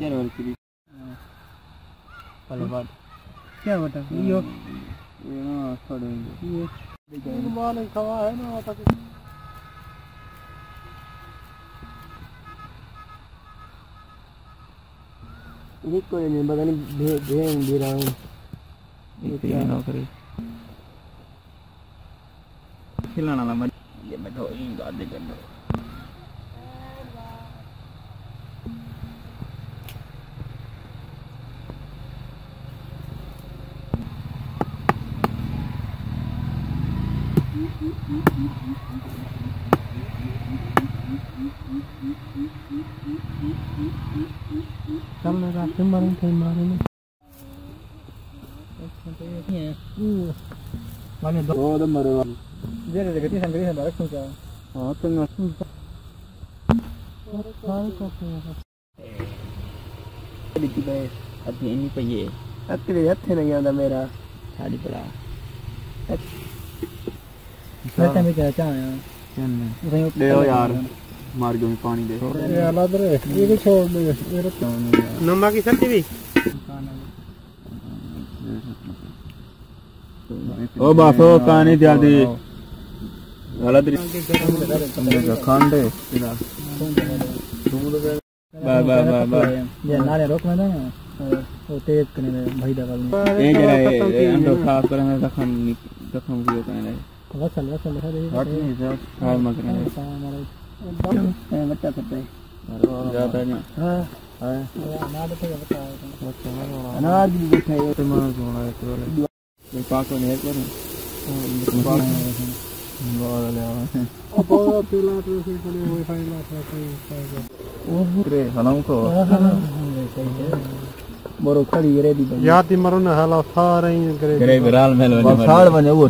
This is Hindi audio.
क्या वाली की पहले बात क्या बता यो ये ना थोड़े ये माल खवा है ना तक ये कोई नहीं पता नहीं भेज दे रहा हूं ये क्या नौकरी खिलाना ना मत ये बैठो इन गादे कर दो चल रहा है मारूं थे मारूं माने दो मरे जेरे जगह ती संगरी है बारक क्या हां तो ना सारे को दिखी भाई अभी इन्हीं पे ये तेरे हाथ नहीं आंदा मेरा साड़ी पड़ा वैसे मैं क्या चाहया चल ले यार मार गयो पानी दे ये हालात रे ये को छोड़ दे ये रख नम्मा की सब्जी भी ओ बासो कहानी जल्दी गलत खांडे बा बा बा बा ये नाले रोक में ना वो तेज करने भाई दगा ये जरा अंडो साफ करने रखम कियो करने वसल है हट नहीं जा खाल मत करने बच्चा करते ज्यादा ना हां अनाज तो बता अनाज भी बैठा है तो मार सोना है तो ये पाको नहीं करो बहुत ले आओ बहुत पिला तो से करे वाईफाई ला था ओ रे हलाऊ को बरो खड़ी रे दी याद मरो न हाला सारे करे करे विराल मेल साल बने वो